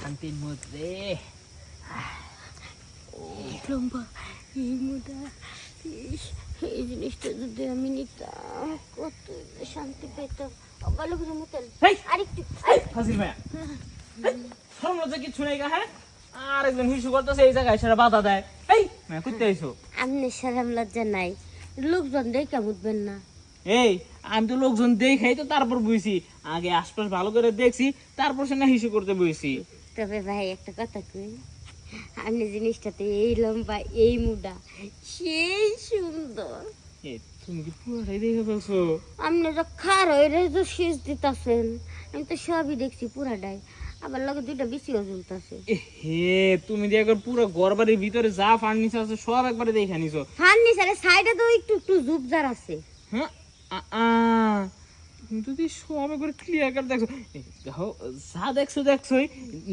শান্তির মধ্যে লম্বা এই মোটা এই জিনিসটা যদি আমি নিতাম কত শান্তি পেতাম। ভালো করে মতন আরেকটু ফাজিল ভাইয়া শরম লজ্জা কিছু নেই গা। হ্যাঁ আর একজন হিসু করতেছে এই জায়গায় সেটা বাধা দেয়। এই ভাইয়া করতে আইসো? আমনে শরম লজ্জা নাই, লোকজন দেখে উঠবেন না। এই আমি তো লোকজন দেখাই তো তারপর বুঝছি, আগে আশপাশ ভালো করে দেখছি তারপর সে না হিসু করতে বুঝছি। তবে ভাই একটা কথা কই, আপনি জিনিসটাতে এই লম্বা এই মুডা সেই সুন্দর। তুমি কি পুরোটাই দেখে ফেলছো? আপনি তো খার হয়ে তো শেষ দিতেছেন, আমি তো সবই দেখছি পুরাটাই, আবার লগে দুইটা বেশিও ঝুলতেছে। হে তুমি দিয়ে একবার পুরো ঘর বাড়ির ভিতরে যা ফার্নিচার আছে সব একবারে দেখে নিছো। ফার্নিচারের সাইডে তো একটু একটু ঝুপঝার আছে। হ্যাঁ তুমি যদি সব একবার ক্লিয়ার করে দেখছো, দেখো যা দেখছো দেখছোই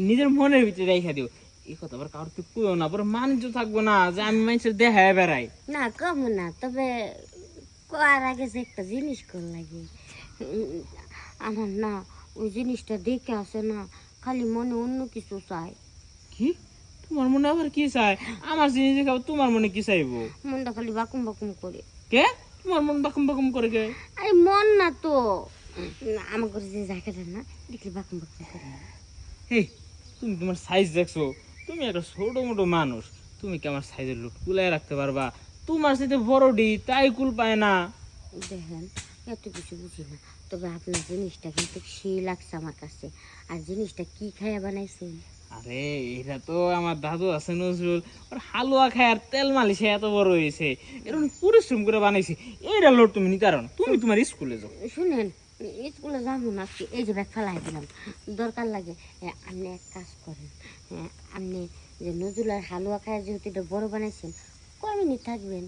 নিজের মনের ভিতরে রেখে দিও। এই কথা আবার কারোর তো কইও না, পরে মানিজ্য থাকবো না যে আমি মানুষের দেখায় বেড়াই। না কম না, তবে করার আগে যে একটা জিনিস কর লাগে আমার না, ওই জিনিসটা দেখে আসে না, খালি মনে অন্য কিছু চাই। কি তোমার মনে আবার কি চাই? আমার জিনিস দেখাবো তোমার মনে কি চাইবো? মনটা খালি বাকুম বাকুম করে। কে তোমার মন বাকুম বাকুম করে কে? আরে মন না তো, আমার ঘরে যে জায়গাটা না দেখলে বাকুম বাকুম করে। এই তুমি তোমার সাইজ দেখছো? তুমি একটা ছোট মোটো মানুষ, তুমি কি আমার সাইজের লোক কুলায় রাখতে পারবা? তোমার সাথে বড়ডি তাই কুল পায় না। দেখেন এত কিছু বুঝি না, তবে আপনার জিনিসটা কিন্তু সেই লাগছে আমার কাছে। আর জিনিসটা কি খাইয়া বানাইছেন? আরে এটা তো আমার দাদু আছে নজরুল, ওর হালুয়া খায় আর তেল মালিশে এত বড় হয়েছে, এরকম পরিশ্রম করে বানাইছি। এইটা লোড তুমি নিতে পারো না, তুমি তোমার স্কুলে যাও। শুনেন, স্কুলে যাবো না আজকে, এই যে ব্যাগ ফেলাই দিলাম, দরকার লাগে আপনি এক কাজ করেন, আপনি যে নজরুলের হালুয়া খায় যেহেতু এটা বড় বানাইছেন, কয় মিনিট থাকবেন?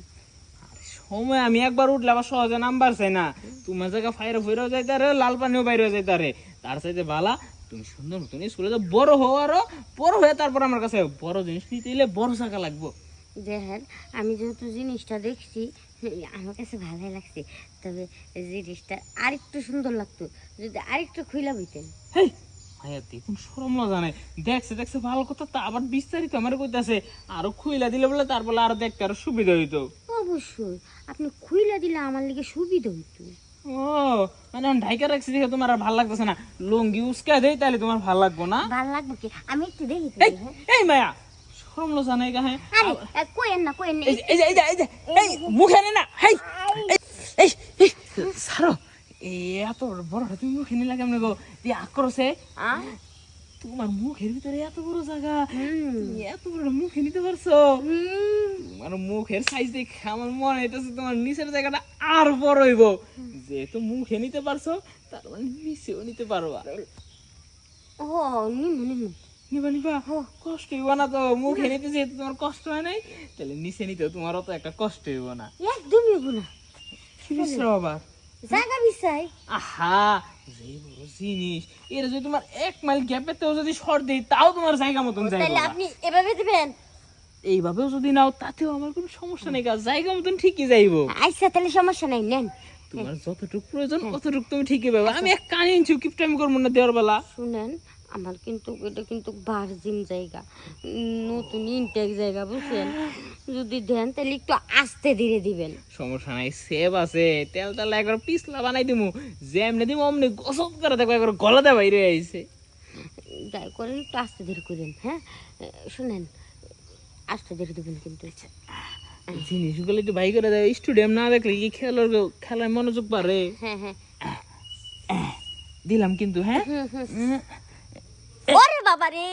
সময় আমি একবার উঠলে আবার সহজে নাম্বার চাই না। তোমার জায়গা ফাইরে ফিরেও যাইতে আরে লাল পানিও বাইরেও যাইতে আরে, তার চাইতে বালা তুমি সুন্দর মতন স্কুলে যাও, বড় হও, আরো বড় হয়ে তারপর আমার কাছে বড় জিনিস নিতে এলে বড় টাকা লাগবো। দেখেন আমি যেহেতু জিনিসটা দেখছি আমার কাছে ভালোই লাগছে, তবে জিনিসটা আরেকটু সুন্দর লাগতো যদি আরেকটু খুইলা বইতেন। হেই ভাইয়া দেখুন শরম লজ্জা নাই, দেখছে দেখছে ভালো কথা, তা আবার বিস্তারিত আমার কইতাছে আরো খুইলা দিলে বলে তারপর আরো দেখতে আরো সুবিধা হইতো। অবশ্যই আপনি খুইলা দিলে আমার লিগে সুবিধা হইতো। ও মানে ঢাইকা রাখছি দেখে তোমার আর ভালো লাগতেছে না, লুঙ্গি উস্কা দেই তাহলে তোমার ভালো লাগবো না? ভালো লাগবে কি? আমি একটু দেখি তো। এই এই মায়া শরম লজ্জা নাই গা? হ্যাঁ আরে কোয়েন না কোয়েন না, এই যে এই যে এই যে এই যে এই মুখে নে না। হেই এই এই সারো এত বড়টা তুমি মুখে নিলা কেমনে গো? দিয়ে আক্রোশে তোমার মুখের ভিতরে এত বড় জায়গা, তুমি এত বড় মুখে নিতে পারছো? আমার মুখের সাইজ দেখে আমার মনে হইতেছে তোমার নিচের জায়গাটা আর বড় হইব। যেহেতু মুখে নিতে পারছো তার মানে নিচেও নিতে পারবা। ও নিমু নিমু নিবা নিবা, কষ্ট হইব না তো? মুখে নিতে যেহেতু তোমার কষ্ট হয় নাই, তাহলে নিচে নিতেও তোমার অত একটা কষ্ট হইব না। একদমই হবো না। কি বিশ্র আবার জায়গা বিছাই আহা যে বড় জিনিস, এর যদি তোমার 1 মাইল গ্যাপেতেও যদি শর্ট দেই তাও তোমার জায়গা মতন তাহলে যাইবো। আপনি এভাবে দিবেন? এইভাবেও যদি নাও তাতেও আমার কোনো সমস্যা নেই, কাজ জায়গা মতন ঠিকই যাইবো। আচ্ছা তাহলে সমস্যা নাই, নেন। তোমার যতটুকু প্রয়োজন অতটুকু তুমি ঠিকই পাবে। আমি এক কানি ইঞ্চি কিপটা আমি করবো না দেওয়ার বেলা। শুনেন আমার কিন্তু এটা কিন্তু ভার্জিন জায়গা, নতুন ইনটেক জায়গা, বুঝছেন? যদি দেন তাহলে একটু আস্তে ধীরে দিবেন। সমস্যা নাই, সেভ আছে, তেল তেল একবার পিছলা বানাই দিমু, যেমনি দিমু অমনি গসব করে দেখো একবার গলাতে বাইরে আইছে। যাই করেন একটু আস্তে ধীরে করেন। হ্যাঁ শুনেন, আস্তে ধীরে দিবেন কিন্তু। জিনিসগুলো একটু ভাই করে দেয়, স্টুডিয়াম না দেখলে কি খেলায় মনোযোগ পারে। হ্যাঁ হ্যাঁ দিলাম কিন্তু। হ্যাঁ ওরে বাবা রে।